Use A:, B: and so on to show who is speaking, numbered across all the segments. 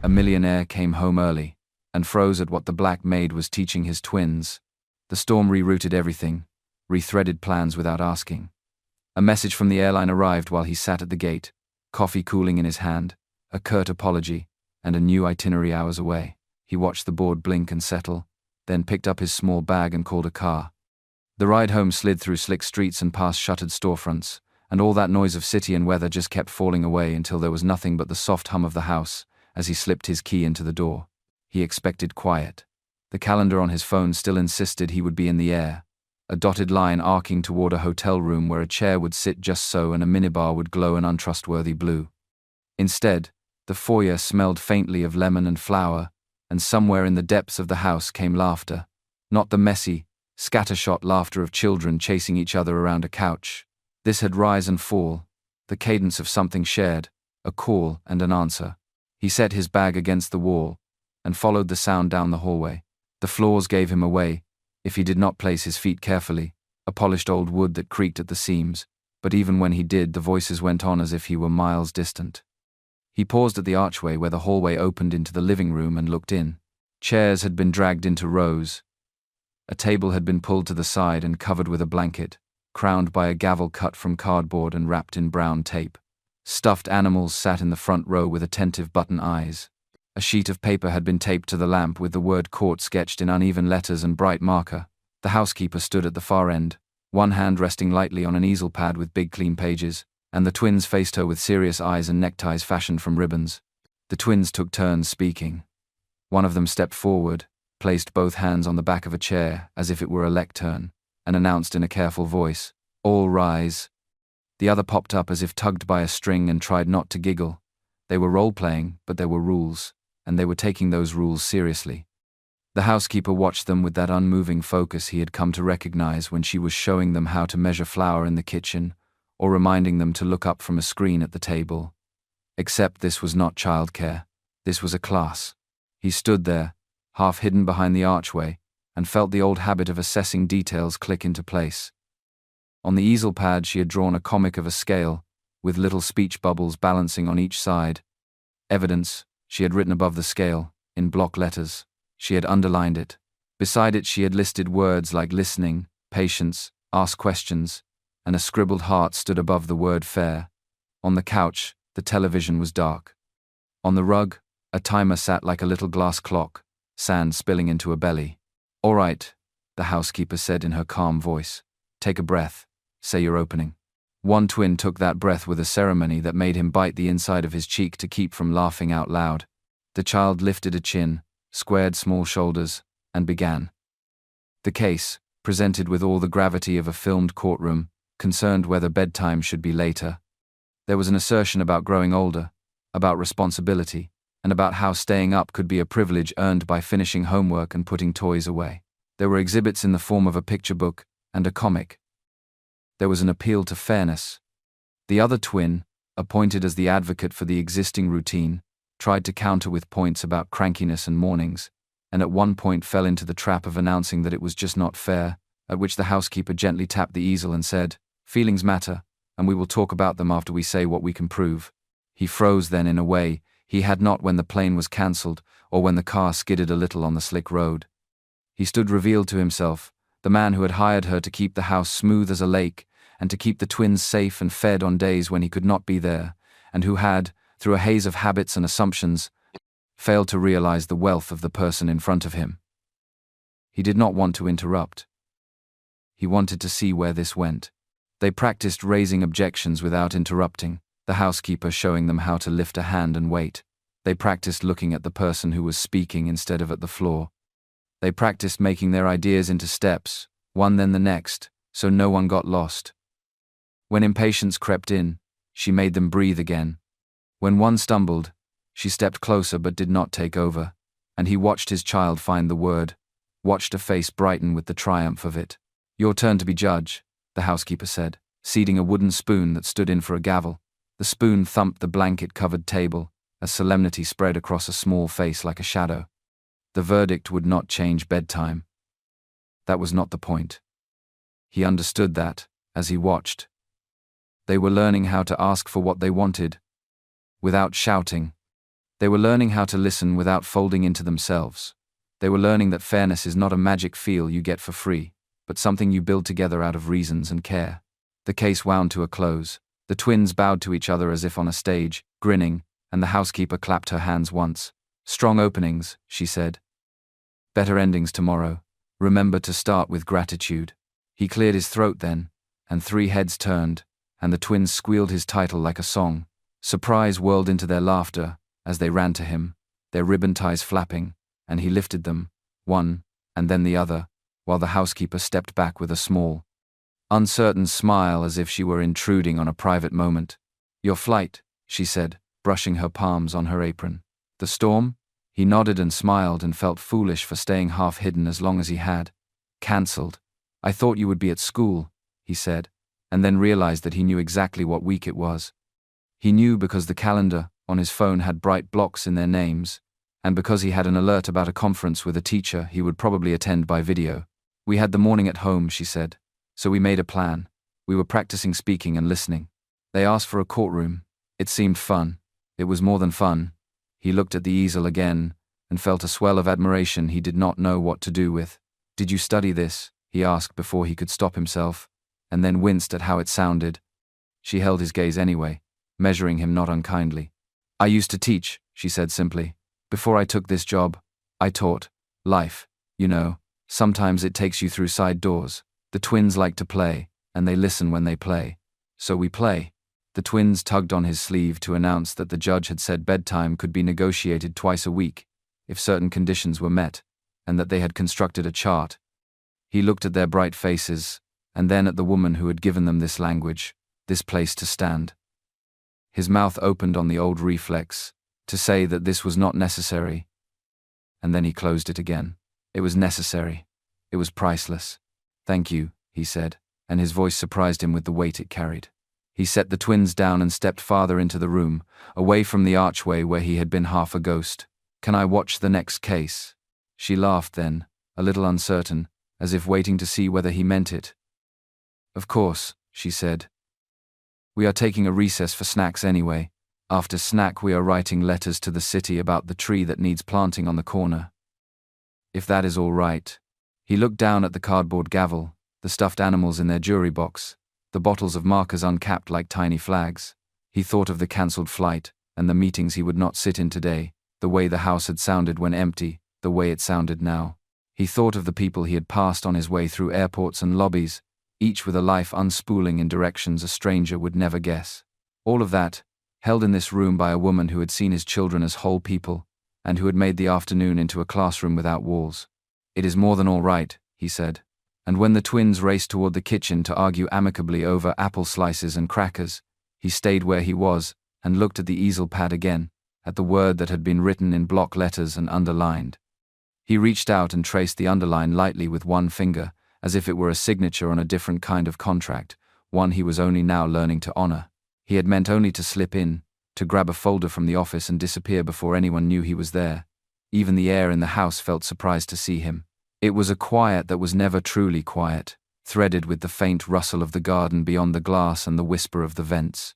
A: A millionaire came home early and froze at what the black maid was teaching his twins. The storm rerouted everything, rethreaded plans without asking. A message from the airline arrived while he sat at the gate, coffee cooling in his hand, a curt apology, and a new itinerary hours away. He watched the board blink and settle, then picked up his small bag and called a car. The ride home slid through slick streets and past shuttered storefronts, and all that noise of city and weather just kept falling away until there was nothing but the soft hum of the house as he slipped his key into the door. He expected quiet. The calendar on his phone still insisted he would be in the air, a dotted line arcing toward a hotel room where a chair would sit just so and a minibar would glow an untrustworthy blue. Instead, the foyer smelled faintly of lemon and flour, and somewhere in the depths of the house came laughter, not the messy, scattershot laughter of children chasing each other around a couch. This had rise and fall, the cadence of something shared, a call and an answer. He set his bag against the wall and followed the sound down the hallway. The floors gave him away, if he did not place his feet carefully, a polished old wood that creaked at the seams, but even when he did, the voices went on as if he were miles distant. He paused at the archway where the hallway opened into the living room and looked in. Chairs had been dragged into rows. A table had been pulled to the side and covered with a blanket, crowned by a gavel cut from cardboard and wrapped in brown tape. Stuffed animals sat in the front row with attentive button eyes. A sheet of paper had been taped to the lamp with the word court sketched in uneven letters and bright marker. The housekeeper stood at the far end, one hand resting lightly on an easel pad with big clean pages, and the twins faced her with serious eyes and neckties fashioned from ribbons. The twins took turns speaking. One of them stepped forward, placed both hands on the back of a chair as if it were a lectern, and announced in a careful voice, "All rise." The other popped up as if tugged by a string and tried not to giggle. They were role-playing, but there were rules, and they were taking those rules seriously. The housekeeper watched them with that unmoving focus he had come to recognize when she was showing them how to measure flour in the kitchen, or reminding them to look up from a screen at the table. Except this was not childcare. This was a class. He stood there, half hidden behind the archway, and felt the old habit of assessing details click into place. On the easel pad she had drawn a comic of a scale, with little speech bubbles balancing on each side. Evidence, she had written above the scale, in block letters. She had underlined it. Beside it she had listed words like listening, patience, ask questions, and a scribbled heart stood above the word fair. On the couch, the television was dark. On the rug, a timer sat like a little glass clock, sand spilling into a belly. "All right," the housekeeper said in her calm voice. "Take a breath. Say your opening." One twin took that breath with a ceremony that made him bite the inside of his cheek to keep from laughing out loud. The child lifted a chin, squared small shoulders, and began. The case, presented with all the gravity of a filmed courtroom, concerned whether bedtime should be later. There was an assertion about growing older, about responsibility, and about how staying up could be a privilege earned by finishing homework and putting toys away. There were exhibits in the form of a picture book and a comic. There was an appeal to fairness. The other twin, appointed as the advocate for the existing routine, tried to counter with points about crankiness and mornings, and at one point fell into the trap of announcing that it was just not fair, at which the housekeeper gently tapped the easel and said, "Feelings matter, and we will talk about them after we say what we can prove." He froze then in a way he had not when the plane was cancelled or when the car skidded a little on the slick road. He stood revealed to himself, the man who had hired her to keep the house smooth as a lake and to keep the twins safe and fed on days when he could not be there, and who had, through a haze of habits and assumptions, failed to realize the wealth of the person in front of him. He did not want to interrupt. He wanted to see where this went. They practiced raising objections without interrupting, the housekeeper showing them how to lift a hand and wait. They practiced looking at the person who was speaking instead of at the floor. They practiced making their ideas into steps, one then the next, so no one got lost. When impatience crept in, she made them breathe again. When one stumbled, she stepped closer but did not take over, and he watched his child find the word, watched a face brighten with the triumph of it. "Your turn to be judge," the housekeeper said, seating a wooden spoon that stood in for a gavel. The spoon thumped the blanket-covered table, as solemnity spread across a small face like a shadow. The verdict would not change bedtime. That was not the point. He understood that, as he watched. They were learning how to ask for what they wanted, without shouting. They were learning how to listen without folding into themselves. They were learning that fairness is not a magic feel you get for free, but something you build together out of reasons and care. The case wound to a close. The twins bowed to each other as if on a stage, grinning, and the housekeeper clapped her hands once. "Strong openings," she said. "Better endings tomorrow. Remember to start with gratitude." He cleared his throat then, and 3 heads turned, and the twins squealed his title like a song. Surprise whirled into their laughter as they ran to him, their ribbon ties flapping, and he lifted them, one, and then the other, while the housekeeper stepped back with a small, uncertain smile as if she were intruding on a private moment. "Your flight," she said, brushing her palms on her apron. "The storm?" He nodded and smiled and felt foolish for staying half hidden as long as he had. "Cancelled. I thought you would be at school," he said, and then realized that he knew exactly what week it was. He knew because the calendar on his phone had bright blocks in their names, and because he had an alert about a conference with a teacher he would probably attend by video. "We had the morning at home," she said, "so we made a plan. We were practicing speaking and listening. They asked for a courtroom. It seemed fun. It was more than fun." He looked at the easel again and felt a swell of admiration he did not know what to do with. "Did you study this?" he asked before he could stop himself, and then winced at how it sounded. She held his gaze anyway, measuring him not unkindly. "I used to teach," she said simply. "Before I took this job, I taught. Life, you know, sometimes it takes you through side doors. The twins like to play, and they listen when they play. So we play." The twins tugged on his sleeve to announce that the judge had said bedtime could be negotiated twice a week, if certain conditions were met, and that they had constructed a chart. He looked at their bright faces, and then at the woman who had given them this language, this place to stand. His mouth opened on the old reflex, to say that this was not necessary, and then he closed it again. It was necessary. It was priceless. "Thank you," he said, and his voice surprised him with the weight it carried. He set the twins down and stepped farther into the room, away from the archway where he had been half a ghost. "Can I watch the next case?" She laughed then, a little uncertain, as if waiting to see whether he meant it. "Of course," she said. "We are taking a recess for snacks anyway. After snack we are writing letters to the city about the tree that needs planting on the corner. If that is all right." He looked down at the cardboard gavel, the stuffed animals in their jury box, the bottles of markers uncapped like tiny flags. He thought of the cancelled flight, and the meetings he would not sit in today, the way the house had sounded when empty, the way it sounded now. He thought of the people he had passed on his way through airports and lobbies, each with a life unspooling in directions a stranger would never guess. All of that, held in this room by a woman who had seen his children as whole people, and who had made the afternoon into a classroom without walls. "It is more than all right," he said. And when the twins raced toward the kitchen to argue amicably over apple slices and crackers, he stayed where he was and looked at the easel pad again, at the word that had been written in block letters and underlined. He reached out and traced the underline lightly with one finger, as if it were a signature on a different kind of contract, one he was only now learning to honor. He had meant only to slip in, to grab a folder from the office and disappear before anyone knew he was there. Even the air in the house felt surprised to see him. It was a quiet that was never truly quiet, threaded with the faint rustle of the garden beyond the glass and the whisper of the vents.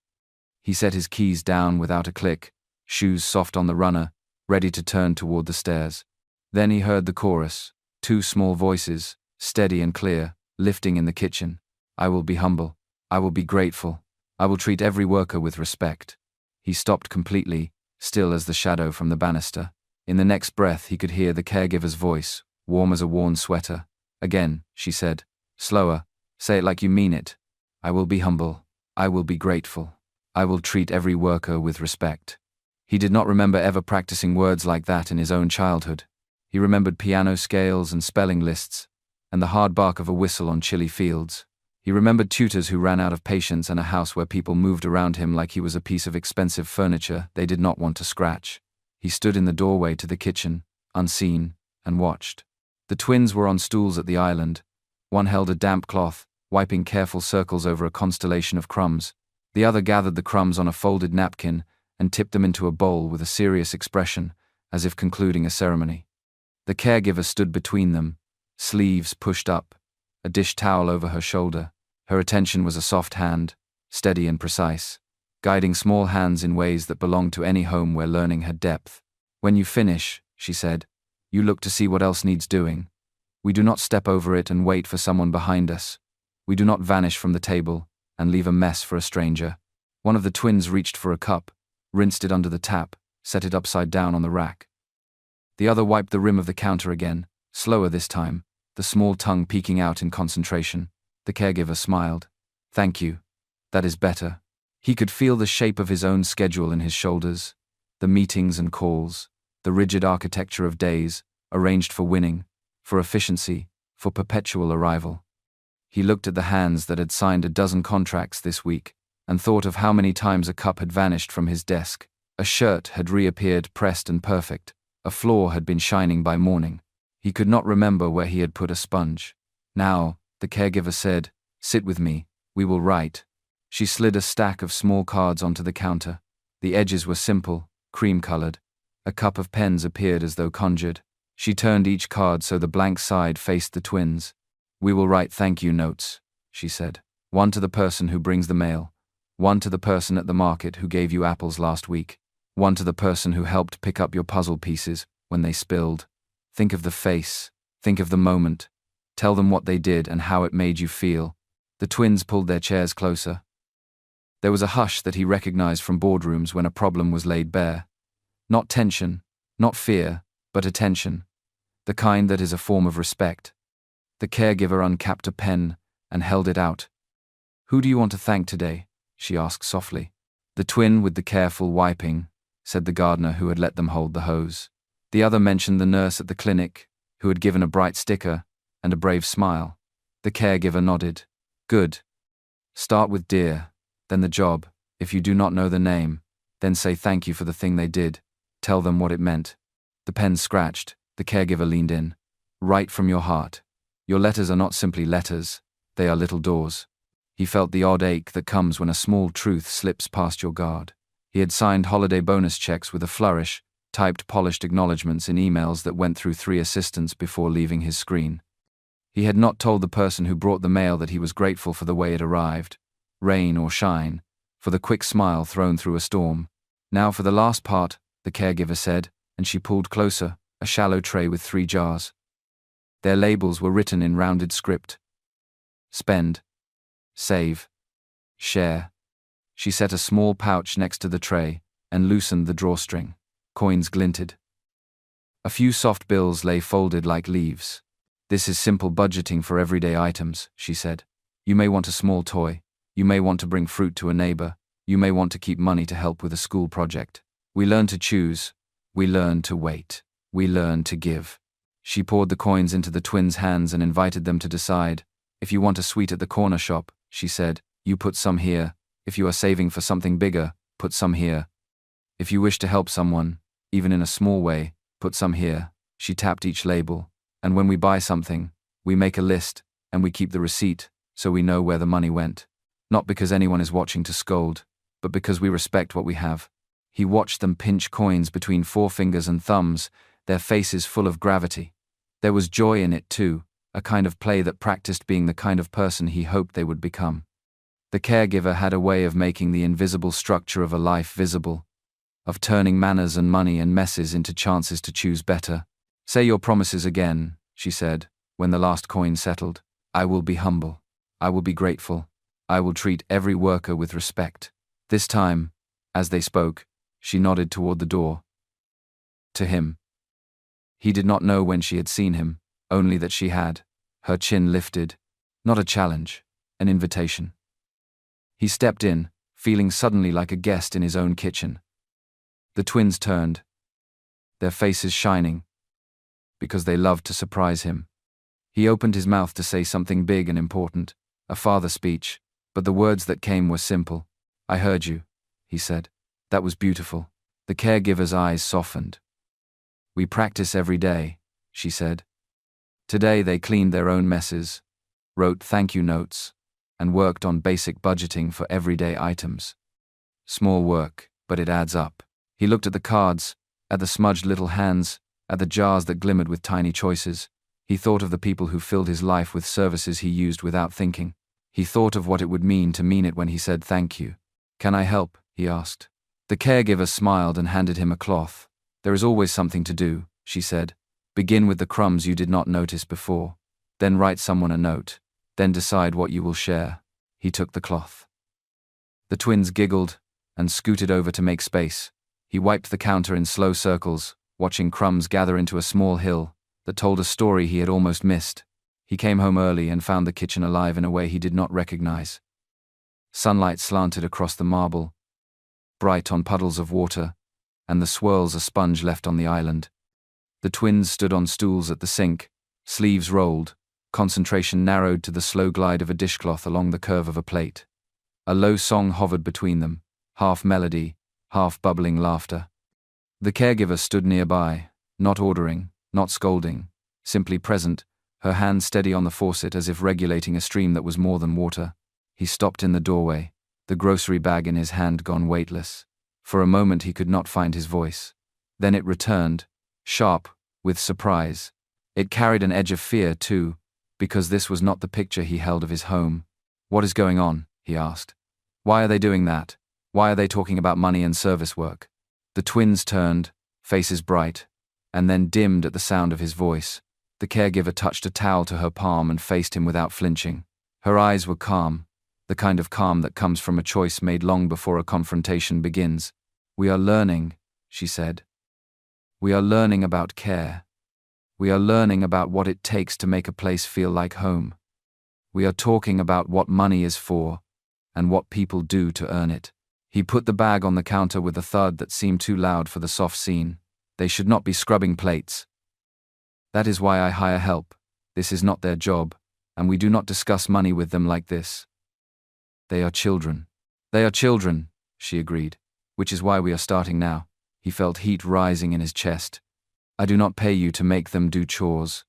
A: He set his keys down without a click, shoes soft on the runner, ready to turn toward the stairs. Then he heard the chorus, 2 small voices, steady and clear, lifting in the kitchen. "I will be humble. I will be grateful. I will treat every worker with respect." He stopped completely, still as the shadow from the banister. In the next breath he could hear the caregiver's voice, warm as a worn sweater. "Again," she said, slower, "say it like you mean it. I will be humble. I will be grateful. I will treat every worker with respect." He did not remember ever practicing words like that in his own childhood. He remembered piano scales and spelling lists, and the hard bark of a whistle on chilly fields. He remembered tutors who ran out of patience and a house where people moved around him like he was a piece of expensive furniture they did not want to scratch. He stood in the doorway to the kitchen, unseen, and watched. The twins were on stools at the island. One held a damp cloth, wiping careful circles over a constellation of crumbs. The other gathered the crumbs on a folded napkin and tipped them into a bowl with a serious expression, as if concluding a ceremony. The caregiver stood between them, sleeves pushed up, a dish towel over her shoulder. Her attention was a soft hand, steady and precise. guiding small hands in ways that belonged to any home where learning had depth. When you finish, she said, you look to see what else needs doing. We do not step over it and wait for someone behind us. We do not vanish from the table and leave a mess for a stranger. One of the twins reached for a cup, rinsed it under the tap, set it upside down on the rack. The other wiped the rim of the counter again, slower this time, the small tongue peeking out in concentration. The caregiver smiled. Thank you. That is better. He could feel the shape of his own schedule in his shoulders, the meetings and calls, the rigid architecture of days, arranged for winning, for efficiency, for perpetual arrival. He looked at the hands that had signed a dozen contracts this week, and thought of how many times a cup had vanished from his desk, a shirt had reappeared pressed and perfect, a floor had been shining by morning. He could not remember where he had put a sponge. Now, the caregiver said, sit with me, we will write. She slid a stack of small cards onto the counter. The edges were simple, cream-colored. A cup of pens appeared as though conjured. She turned each card so the blank side faced the twins. We will write thank you notes, she said. One to the person who brings the mail. One to the person at the market who gave you apples last week. One to the person who helped pick up your puzzle pieces when they spilled. Think of the face. Think of the moment. Tell them what they did and how it made you feel. The twins pulled their chairs closer. There was a hush that he recognized from boardrooms when a problem was laid bare. Not tension, not fear, but attention. The kind that is a form of respect. The caregiver uncapped a pen and held it out. Who do you want to thank today? She asked softly. The twin with the careful wiping, said the gardener who had let them hold the hose. The other mentioned the nurse at the clinic, who had given a bright sticker and a brave smile. The caregiver nodded. Good. Start with dear, then the job. If you do not know the name, then say thank you for the thing they did. Tell them what it meant. The pen scratched. The caregiver leaned in. Write from your heart. Your letters are not simply letters, they are little doors. He felt the odd ache that comes when a small truth slips past your guard. He had signed holiday bonus checks with a flourish, typed polished acknowledgements in emails that went through 3 assistants before leaving his screen. He had not told the person who brought the mail that he was grateful for the way it arrived, rain or shine, for the quick smile thrown through a storm. Now for the last part, the caregiver said, and she pulled closer, a shallow tray with 3 jars. Their labels were written in rounded script. Spend. Save. Share. She set a small pouch next to the tray and loosened the drawstring. Coins glinted. A few soft bills lay folded like leaves. This is simple budgeting for everyday items, she said. You may want a small toy. You may want to bring fruit to a neighbor. You may want to keep money to help with a school project. We learn to choose. We learn to wait. We learn to give. She poured the coins into the twins' hands and invited them to decide. If you want a sweet at the corner shop, she said, you put some here. If you are saving for something bigger, put some here. If you wish to help someone, even in a small way, put some here. She tapped each label. And when we buy something, we make a list, and we keep the receipt, so we know where the money went. Not because anyone is watching to scold, but because we respect what we have. He watched them pinch coins between forefingers and thumbs, their faces full of gravity. There was joy in it too, a kind of play that practiced being the kind of person he hoped they would become. The caregiver had a way of making the invisible structure of a life visible, of turning manners and money and messes into chances to choose better. Say your promises again, she said, when the last coin settled. I will be humble. I will be grateful. I will treat every worker with respect. This time, as they spoke, she nodded toward the door. To him. He did not know when she had seen him, only that she had. Her chin lifted. Not a challenge, an invitation. He stepped in, feeling suddenly like a guest in his own kitchen. The twins turned, their faces shining, because they loved to surprise him. He opened his mouth to say something big and important, a father speech, but the words that came were simple. I heard you, he said. That was beautiful. The caregiver's eyes softened. We practice every day, she said. Today they cleaned their own messes, wrote thank you notes, and worked on basic budgeting for everyday items. Small work, but it adds up. He looked at the cards, at the smudged little hands, at the jars that glimmered with tiny choices. He thought of the people who filled his life with services he used without thinking. He thought of what it would mean to mean it when he said thank you. "Can I help?" he asked. The caregiver smiled and handed him a cloth. "There is always something to do," she said. "Begin with the crumbs you did not notice before. Then write someone a note. Then decide what you will share." He took the cloth. The twins giggled and scooted over to make space. He wiped the counter in slow circles, watching crumbs gather into a small hill that told a story he had almost missed. He came home early and found the kitchen alive in a way he did not recognize. Sunlight slanted across the marble, bright on puddles of water, and the swirls a sponge left on the island. The twins stood on stools at the sink, sleeves rolled, concentration narrowed to the slow glide of a dishcloth along the curve of a plate. A low song hovered between them, half melody, half bubbling laughter. The caregiver stood nearby, not ordering, not scolding, simply present, her hand steady on the faucet as if regulating a stream that was more than water. He stopped in the doorway, the grocery bag in his hand gone weightless. For a moment he could not find his voice. Then it returned, sharp, with surprise. It carried an edge of fear, too, because this was not the picture he held of his home. "What is going on?" he asked. "Why are they doing that? Why are they talking about money and service work?" The twins turned, faces bright, and then dimmed at the sound of his voice. The caregiver touched a towel to her palm and faced him without flinching. Her eyes were calm, the kind of calm that comes from a choice made long before a confrontation begins. "We are learning," she said. "We are learning about care. We are learning about what it takes to make a place feel like home. We are talking about what money is for, and what people do to earn it." He put the bag on the counter with a thud that seemed too loud for the soft scene. "They should not be scrubbing plates. That is why I hire help. This is not their job, and we do not discuss money with them like this. They are children." "They are children," she agreed, "which is why we are starting now." He felt heat rising in his chest. "I do not pay you to make them do chores.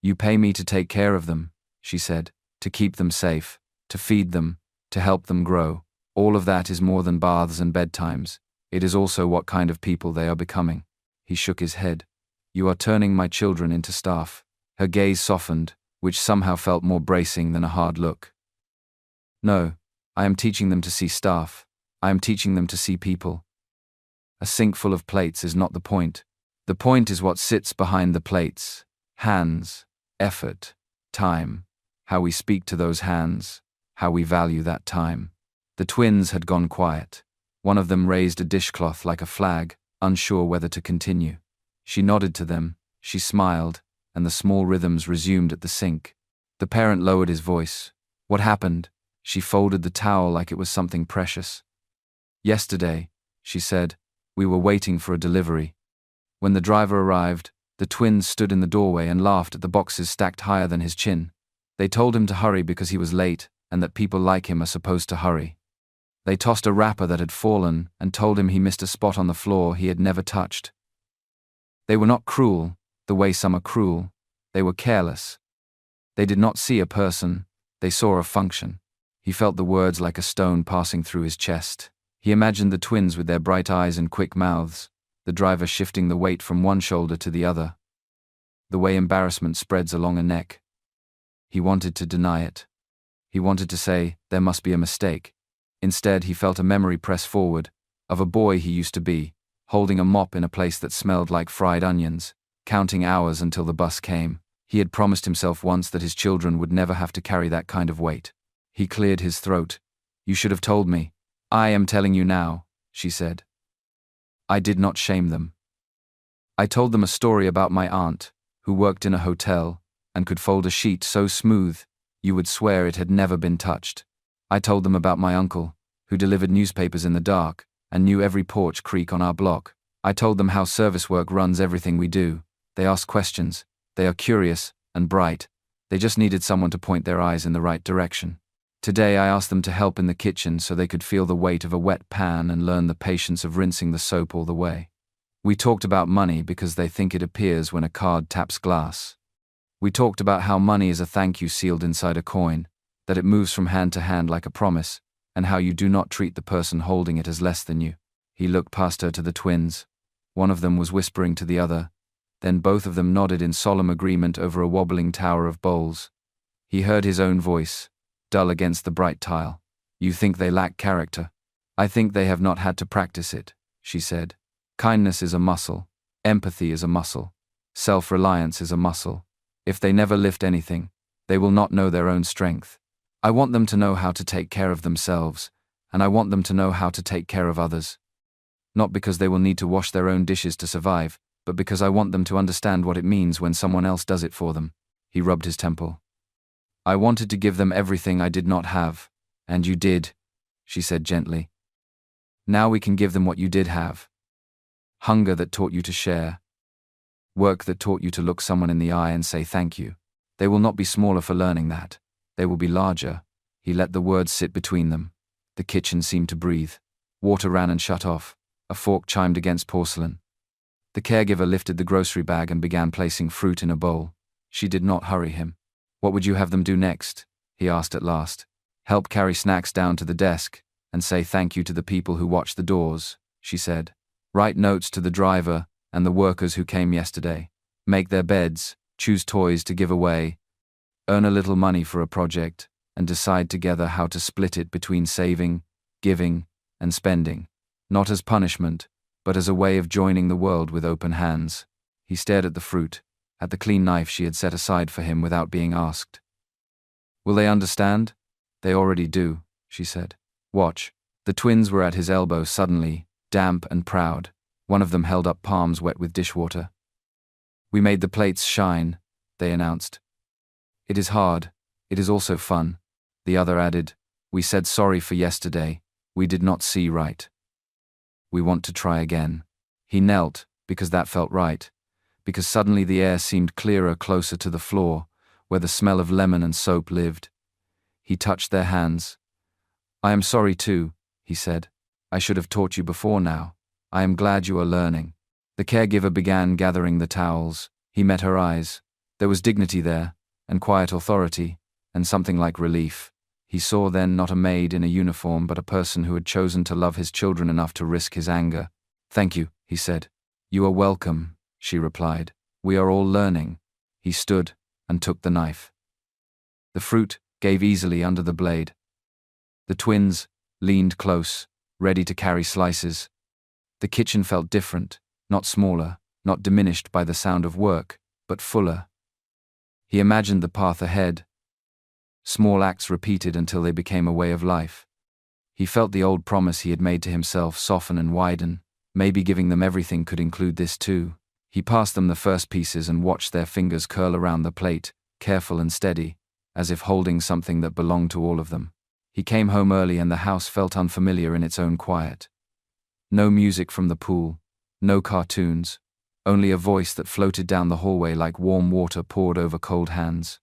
A: You pay me to take care of them," she said, "to keep them safe, to feed them, to help them grow. All of that is more than baths and bedtimes. It is also what kind of people they are becoming." He shook his head. "You are turning my children into staff." Her gaze softened, which somehow felt more bracing than a hard look. "No, I am teaching them to see staff. I am teaching them to see people. A sink full of plates is not the point. The point is what sits behind the plates. Hands, effort, time, how we speak to those hands, how we value that time." The twins had gone quiet. One of them raised a dishcloth like a flag, unsure whether to continue. She nodded to them, she smiled, and the small rhythms resumed at the sink. The parent lowered his voice. "What happened?" She folded the towel like it was something precious. "Yesterday," she said, "we were waiting for a delivery. When the driver arrived, the twins stood in the doorway and laughed at the boxes stacked higher than his chin. They told him to hurry because he was late and that people like him are supposed to hurry. They tossed a wrapper that had fallen and told him he missed a spot on the floor he had never touched. They were not cruel, the way some are cruel. They were careless. They did not see a person, they saw a function." He felt the words like a stone passing through his chest. He imagined the twins with their bright eyes and quick mouths, the driver shifting the weight from one shoulder to the other, the way embarrassment spreads along a neck. He wanted to deny it. He wanted to say, "There must be a mistake." Instead, he felt a memory press forward, of a boy he used to be, holding a mop in a place that smelled like fried onions, counting hours until the bus came. He had promised himself once that his children would never have to carry that kind of weight. He cleared his throat. "You should have told me." "I am telling you now," she said. "I did not shame them. I told them a story about my aunt, who worked in a hotel, and could fold a sheet so smooth, you would swear it had never been touched. I told them about my uncle, who delivered newspapers in the dark, and knew every porch creak on our block. I told them how service work runs everything we do. They ask questions, they are curious and bright, they just needed someone to point their eyes in the right direction. Today I asked them to help in the kitchen so they could feel the weight of a wet pan and learn the patience of rinsing the soap all the way. We talked about money because they think it appears when a card taps glass. We talked about how money is a thank you sealed inside a coin, that it moves from hand to hand like a promise, and how you do not treat the person holding it as less than you." He looked past her to the twins. One of them was whispering to the other, then both of them nodded in solemn agreement over a wobbling tower of bowls. He heard his own voice, dull against the bright tile. "You think they lack character? I think they have not had to practice it, she said. Kindness is a muscle. Empathy is a muscle. Self-reliance is a muscle. If they never lift anything, they will not know their own strength. I want them to know how to take care of themselves, and I want them to know how to take care of others. Not because they will need to wash their own dishes to survive, but because I want them to understand what it means when someone else does it for them. He rubbed his temple. I wanted to give them everything I did not have, and you did, she said gently. Now we can give them what you did have. Hunger that taught you to share. Work that taught you to look someone in the eye and say thank you. They will not be smaller for learning that. They will be larger. He let the words sit between them. The kitchen seemed to breathe. Water ran and shut off. A fork chimed against porcelain. The caregiver lifted the grocery bag and began placing fruit in a bowl. She did not hurry him. What would you have them do next? He asked at last. Help carry snacks down to the desk, and say thank you to the people who watch the doors, she said. Write notes to the driver and the workers who came yesterday. Make their beds, choose toys to give away. Earn a little money for a project, and decide together how to split it between saving, giving, and spending. Not as punishment, but as a way of joining the world with open hands. He stared at the fruit, at the clean knife she had set aside for him without being asked. Will they understand? They already do, she said. Watch. The twins were at his elbow suddenly, damp and proud. One of them held up palms wet with dishwater. We made the plates shine, they announced. It is hard. It is also fun. The other added, we said sorry for yesterday. We did not see right. We want to try again. He knelt, because that felt right. Because suddenly the air seemed clearer closer to the floor, where the smell of lemon and soap lived. He touched their hands. I am sorry too, he said. I should have taught you before now. I am glad you are learning. The caregiver began gathering the towels. He met her eyes. There was dignity there, and quiet authority, and something like relief. He saw then not a maid in a uniform but a person who had chosen to love his children enough to risk his anger. Thank you, he said. You are welcome, she replied. We are all learning. He stood and took the knife. The fruit gave easily under the blade. The twins leaned close, ready to carry slices. The kitchen felt different, not smaller, not diminished by the sound of work, but fuller. He imagined the path ahead. Small acts repeated until they became a way of life. He felt the old promise he had made to himself soften and widen. Maybe giving them everything could include this too. He passed them the first pieces and watched their fingers curl around the plate, careful and steady, as if holding something that belonged to all of them. He came home early and the house felt unfamiliar in its own quiet. No music from the pool, no cartoons, only a voice that floated down the hallway like warm water poured over cold hands.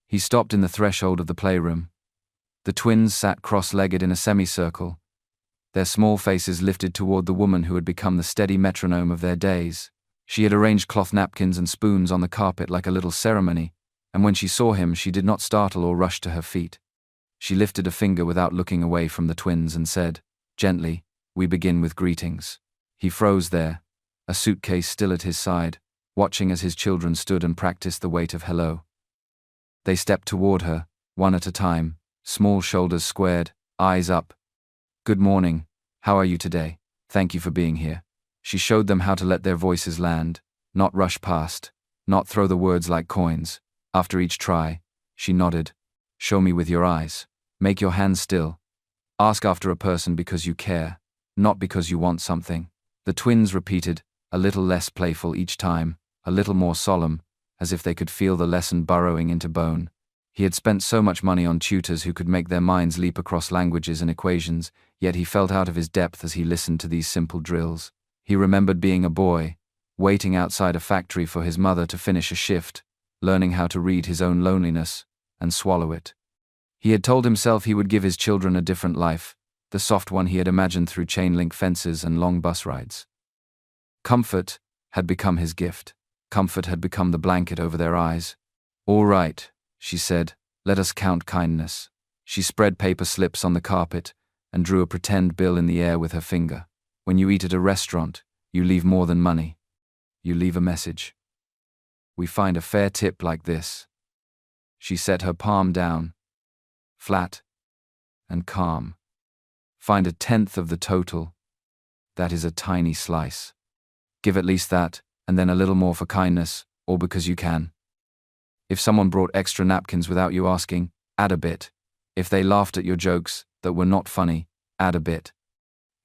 A: He stopped in the threshold of the playroom. The twins sat cross-legged in a semicircle, their small faces lifted toward the woman who had become the steady metronome of their days. She had arranged cloth napkins and spoons on the carpet like a little ceremony, and when she saw him, she did not startle or rush to her feet. She lifted a finger without looking away from the twins and said, gently, we begin with greetings. He froze there, a suitcase still at his side, watching as his children stood and practiced the weight of hello. They stepped toward her, one at a time, small shoulders squared, eyes up. Good morning. How are you today? Thank you for being here. She showed them how to let their voices land, not rush past, not throw the words like coins. After each try, she nodded. Show me with your eyes. Make your hands still. Ask after a person because you care, not because you want something. The twins repeated, a little less playful each time, a little more solemn, as if they could feel the lesson burrowing into bone. He had spent so much money on tutors who could make their minds leap across languages and equations, yet he felt out of his depth as he listened to these simple drills. He remembered being a boy, waiting outside a factory for his mother to finish a shift, learning how to read his own loneliness and swallow it. He had told himself he would give his children a different life, the soft one he had imagined through chain-link fences and long bus rides. Comfort had become his gift. Comfort had become the blanket over their eyes. All right, she said, let us count kindness. She spread paper slips on the carpet and drew a pretend bill in the air with her finger. When you eat at a restaurant, you leave more than money. You leave a message. We find a fair tip like this. She set her palm down, flat and calm. Find a tenth of the total. That is a tiny slice. Give at least that, and then a little more for kindness, or because you can. If someone brought extra napkins without you asking, add a bit. If they laughed at your jokes that were not funny, add a bit.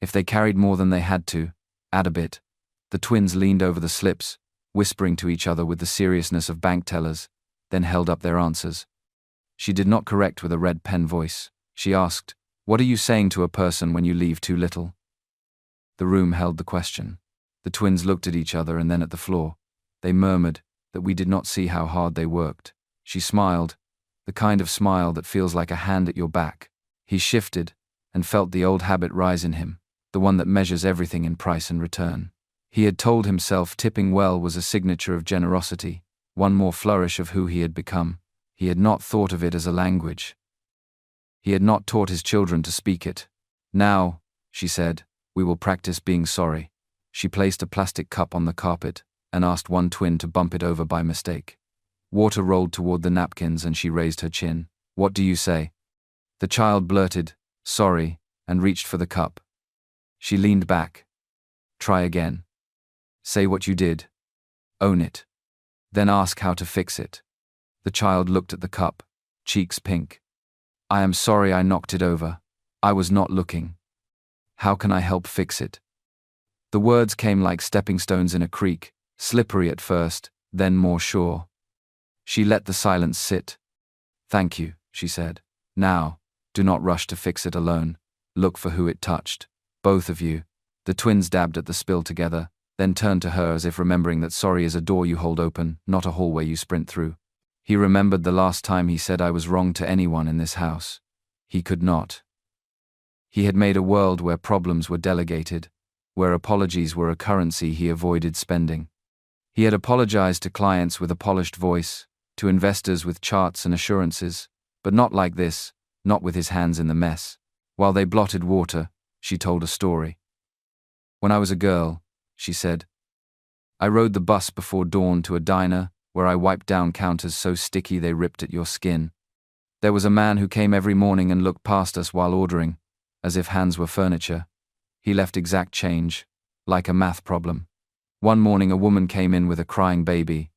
A: If they carried more than they had to, add a bit. The twins leaned over the slips, whispering to each other with the seriousness of bank tellers, then held up their answers. She did not correct with a red pen voice. She asked, "What are you saying to a person when you leave too little?" The room held the question. The twins looked at each other and then at the floor. They murmured that we did not see how hard they worked. She smiled, the kind of smile that feels like a hand at your back. He shifted and felt the old habit rise in him, the one that measures everything in price and return. He had told himself tipping well was a signature of generosity, one more flourish of who he had become. He had not thought of it as a language. He had not taught his children to speak it. "Now," she said, "we will practice being sorry." She placed a plastic cup on the carpet and asked one twin to bump it over by mistake. Water rolled toward the napkins and she raised her chin. "What do you say?" The child blurted, "Sorry," and reached for the cup. She leaned back. "Try again. Say what you did. Own it. Then ask how to fix it." The child looked at the cup, cheeks pink. "I am sorry I knocked it over. I was not looking. How can I help fix it?" The words came like stepping stones in a creek, slippery at first, then more sure. She let the silence sit. "Thank you," she said. "Now, do not rush to fix it alone. Look for who it touched. Both of you." The twins dabbed at the spill together, then turned to her as if remembering that sorry is a door you hold open, not a hallway you sprint through. He remembered the last time he said I was wrong to anyone in this house. He could not. He had made a world where problems were delegated, where apologies were a currency he avoided spending. He had apologized to clients with a polished voice, to investors with charts and assurances, but not like this, not with his hands in the mess. While they blotted water, she told a story. "When I was a girl," she said, "I rode the bus before dawn to a diner where I wiped down counters so sticky they ripped at your skin. There was a man who came every morning and looked past us while ordering, as if hands were furniture. He left exact change, like a math problem. One morning a woman came in with a crying baby.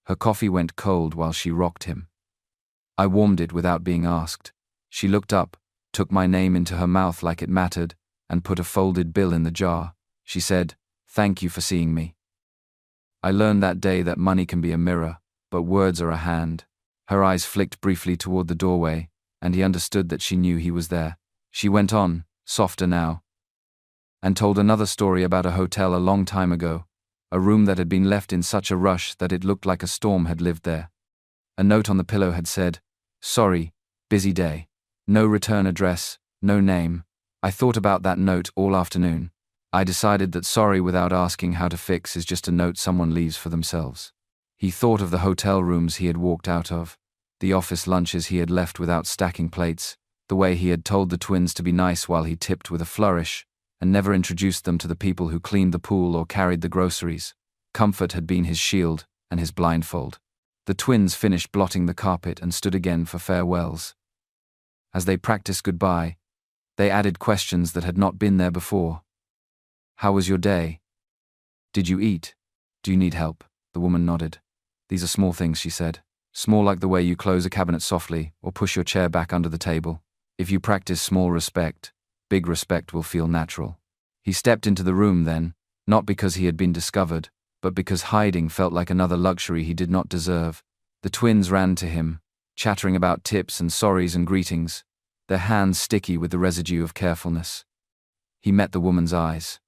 A: Her coffee went cold while she rocked him. I warmed it without being asked. She looked up, took my name into her mouth like it mattered, and put a folded bill in the jar. She said, 'Thank you for seeing me.' I learned that day that money can be a mirror, but words are a hand." Her eyes flicked briefly toward the doorway, and he understood that she knew he was there. She went on, softer now, and told another story about a hotel a long time ago, a room that had been left in such a rush that it looked like a storm had lived there. A note on the pillow had said, "Sorry, busy day. No return address, no name." I thought about that note all afternoon. I decided that sorry without asking how to fix is just a note someone leaves for themselves. He thought of the hotel rooms he had walked out of, the office lunches he had left without stacking plates, the way he had told the twins to be nice while he tipped with a flourish, and never introduced them to the people who cleaned the pool or carried the groceries. Comfort had been his shield and his blindfold. The twins finished blotting the carpet and stood again for farewells. As they practiced goodbye, they added questions that had not been there before. "How was your day? Did you eat? Do you need help?" The woman nodded. "These are small things," she said. "Small like the way you close a cabinet softly or push your chair back under the table. If you practice small respect, big respect will feel natural." He stepped into the room then, not because he had been discovered, but because hiding felt like another luxury he did not deserve. The twins ran to him, chattering about tips and sorries and greetings, their hands sticky with the residue of carefulness. He met the woman's eyes.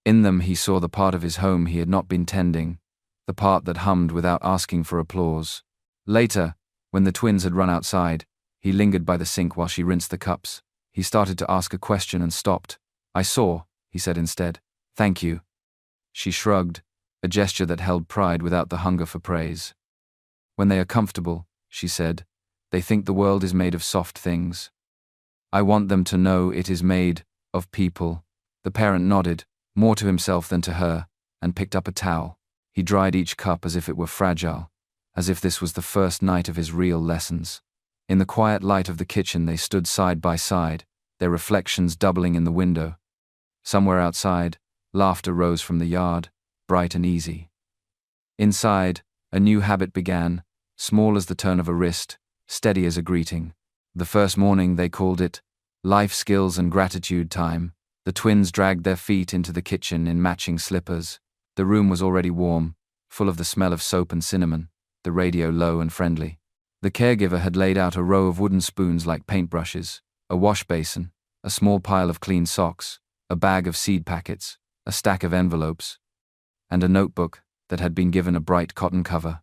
A: In them he saw the part of his home he had not been tending, the part that hummed without asking for applause. Later, when the twins had run outside, he lingered by the sink while she rinsed the cups. He started to ask a question and stopped. "I saw," he said instead. "Thank you." She shrugged, a gesture that held pride without the hunger for praise. "When they are comfortable," she said, "they think the world is made of soft things. I want them to know it is made of people." The parent nodded, more to himself than to her, and picked up a towel. He dried each cup as if it were fragile, as if this was the first night of his real lessons. In the quiet light of the kitchen they stood side by side, their reflections doubling in the window. Somewhere outside, laughter rose from the yard, bright and easy. Inside, a new habit began, small as the turn of a wrist, steady as a greeting. The first morning they called it life skills and gratitude time. The twins dragged their feet into the kitchen in matching slippers. The room was already warm, full of the smell of soap and cinnamon, the radio low and friendly. The caregiver had laid out a row of wooden spoons like paintbrushes, a wash basin, a small pile of clean socks, a bag of seed packets, a stack of envelopes, and a notebook that had been given a bright cotton cover.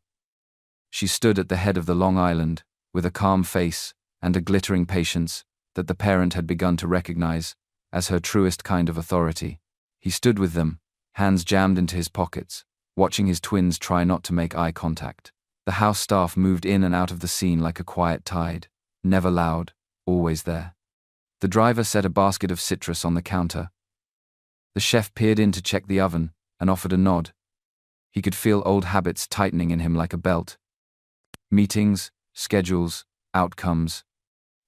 A: She stood at the head of the long island, with a calm face and a glittering patience that the parent had begun to recognize as her truest kind of authority. He stood with them, hands jammed into his pockets, watching his twins try not to make eye contact. The house staff moved in and out of the scene like a quiet tide, never loud, always there. The driver set a basket of citrus on the counter. The chef peered in to check the oven and offered a nod. He could feel old habits tightening in him like a belt. Meetings, schedules, outcomes.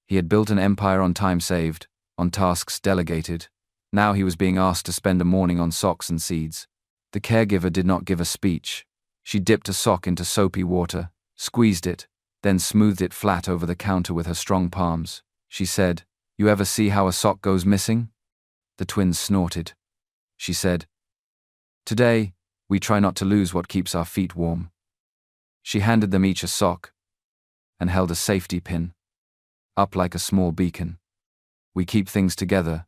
A: He had built an empire on time saved, on tasks delegated. Now he was being asked to spend a morning on socks and seeds. The caregiver did not give a speech. She dipped a sock into soapy water, squeezed it, then smoothed it flat over the counter with her strong palms. She said, "You ever see how a sock goes missing?" The twins snorted. She said, "Today, we try not to lose what keeps our feet warm." She handed them each a sock and held a safety pin, up like a small beacon. We keep things together,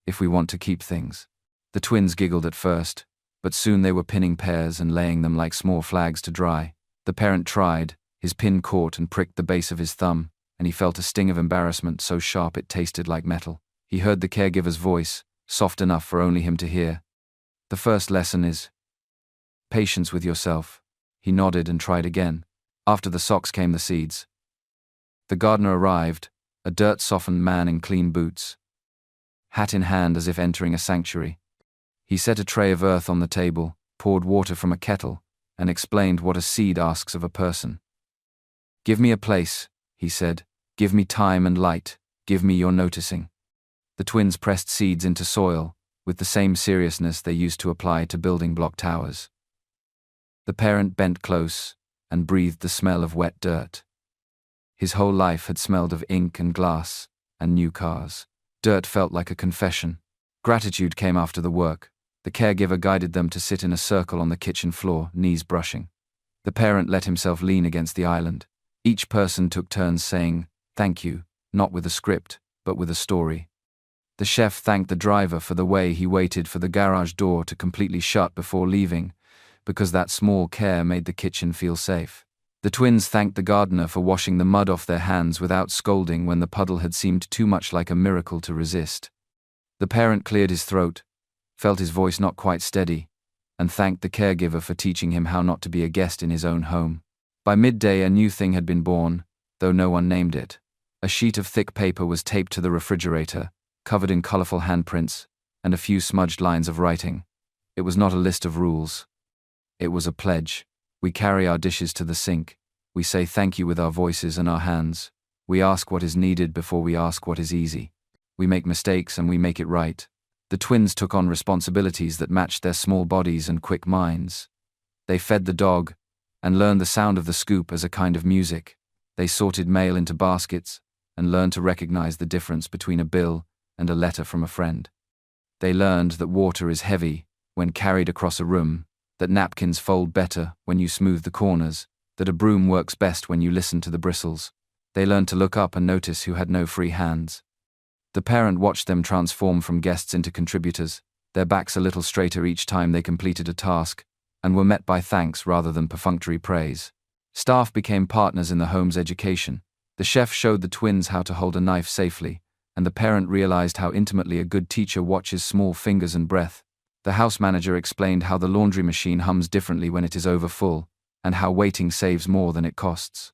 A: if we want to keep things. The twins giggled at first, but soon they were pinning pairs and laying them like small flags to dry. The parent tried, his pin caught and pricked the base of his thumb, and he felt a sting of embarrassment so sharp it tasted like metal. He heard the caregiver's voice, soft enough for only him to hear. "The first lesson is patience with yourself." He nodded and tried again. After the socks came the seeds. The gardener arrived, a dirt-softened man in clean boots, hat in hand as if entering a sanctuary. He set a tray of earth on the table, poured water from a kettle, and explained what a seed asks of a person. "Give me a place," he said. "Give me time and light. Give me your noticing." The twins pressed seeds into soil, with the same seriousness they used to apply to building block towers. The parent bent close and breathed the smell of wet dirt. His whole life had smelled of ink and glass and new cars. Dirt felt like a confession. Gratitude came after the work. The caregiver guided them to sit in a circle on the kitchen floor, knees brushing. The parent let himself lean against the island. Each person took turns saying, "Thank you," not with a script, but with a story. The chef thanked the driver for the way he waited for the garage door to completely shut before leaving, because that small care made the kitchen feel safe. The twins thanked the gardener for washing the mud off their hands without scolding when the puddle had seemed too much like a miracle to resist. The parent cleared his throat, felt his voice not quite steady, and thanked the caregiver for teaching him how not to be a guest in his own home. By midday, a new thing had been born, though no one named it. A sheet of thick paper was taped to the refrigerator, covered in colorful handprints, and a few smudged lines of writing. It was not a list of rules. It was a pledge. We carry our dishes to the sink. We say thank you with our voices and our hands. We ask what is needed before we ask what is easy. We make mistakes and we make it right. The twins took on responsibilities that matched their small bodies and quick minds. They fed the dog and learned the sound of the scoop as a kind of music. They sorted mail into baskets and learned to recognize the difference between a bill and a letter from a friend. They learned that water is heavy when carried across a room, that napkins fold better when you smooth the corners, that a broom works best when you listen to the bristles. They learned to look up and notice who had no free hands. The parent watched them transform from guests into contributors, their backs a little straighter each time they completed a task, and were met by thanks rather than perfunctory praise. Staff became partners in the home's education. The chef showed the twins how to hold a knife safely, and the parent realized how intimately a good teacher watches small fingers and breath. The house manager explained how the laundry machine hums differently when it is over full, and how waiting saves more than it costs.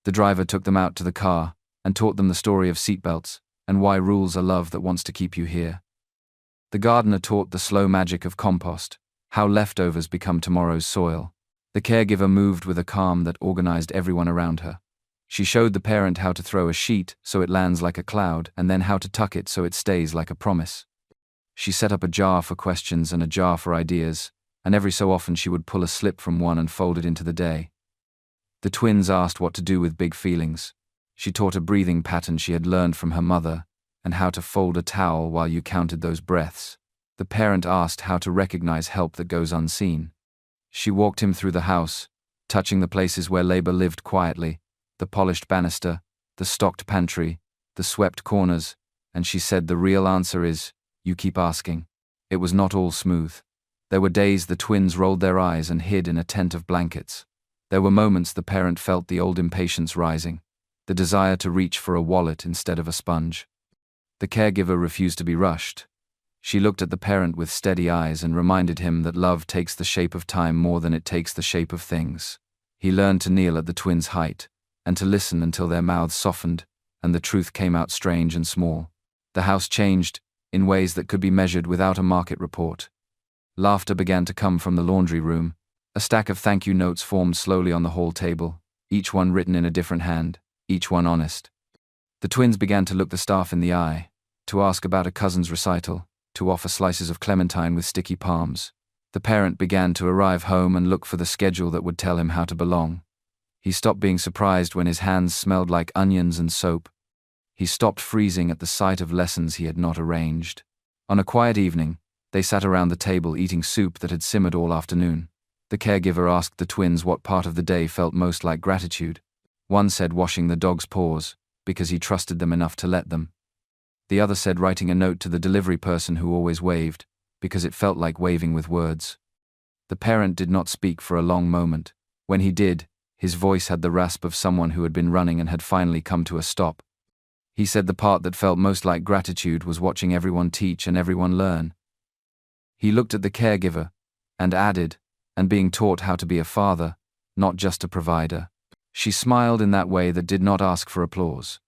A: The driver took them out to the car and taught them the story of seatbelts and why rules are love that wants to keep you here. The gardener taught the slow magic of compost, how leftovers become tomorrow's soil. The caregiver moved with a calm that organized everyone around her. She showed the parent how to throw a sheet so it lands like a cloud, and then how to tuck it so it stays like a promise. She set up a jar for questions and a jar for ideas, and every so often she would pull a slip from one and fold it into the day. The twins asked what to do with big feelings. She taught a breathing pattern she had learned from her mother, and how to fold a towel while you counted those breaths. The parent asked how to recognize help that goes unseen. She walked him through the house, touching the places where labor lived quietly, the polished banister, the stocked pantry, the swept corners, and she said the real answer is, you keep asking. It was not all smooth. There were days the twins rolled their eyes and hid in a tent of blankets. There were moments the parent felt the old impatience rising, the desire to reach for a wallet instead of a sponge. The caregiver refused to be rushed. She looked at the parent with steady eyes and reminded him that love takes the shape of time more than it takes the shape of things. He learned to kneel at the twins' height, and to listen until their mouths softened, and the truth came out strange and small. The house changed, in ways that could be measured without a market report. Laughter began to come from the laundry room. A stack of thank you notes formed slowly on the hall table, each one written in a different hand, each one honest. The twins began to look the staff in the eye, to ask about a cousin's recital, to offer slices of clementine with sticky palms. The parent began to arrive home and look for the schedule that would tell him how to belong. He stopped being surprised when his hands smelled like onions and soap. He stopped freezing at the sight of lessons he had not arranged. On a quiet evening, they sat around the table eating soup that had simmered all afternoon. The caregiver asked the twins what part of the day felt most like gratitude. One said washing the dog's paws, because he trusted them enough to let them. The other said writing a note to the delivery person who always waved, because it felt like waving with words. The parent did not speak for a long moment. When he did, his voice had the rasp of someone who had been running and had finally come to a stop. He said the part that felt most like gratitude was watching everyone teach and everyone learn. He looked at the caregiver, and added, and being taught how to be a father, not just a provider. She smiled in that way that did not ask for applause.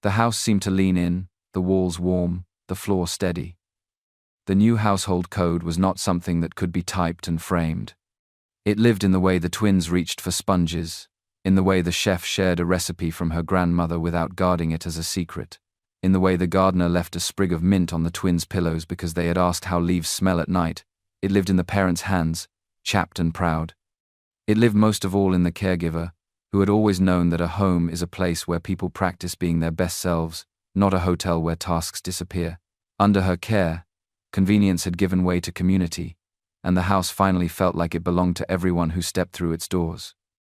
A: The house seemed to lean in, the walls warm, the floor steady. The new household code was not something that could be typed and framed. It lived in the way the twins reached for sponges, in the way the chef shared a recipe from her grandmother without guarding it as a secret, in the way the gardener left a sprig of mint on the twins' pillows because they had asked how leaves smell at night. It lived in the parents' hands, chapped and proud. It lived most of all in the caregiver, who had always known that a home is a place where people practice being their best selves, not a hotel where tasks disappear. Under her care, convenience had given way to community, and the house finally felt like it belonged to everyone who stepped through its doors.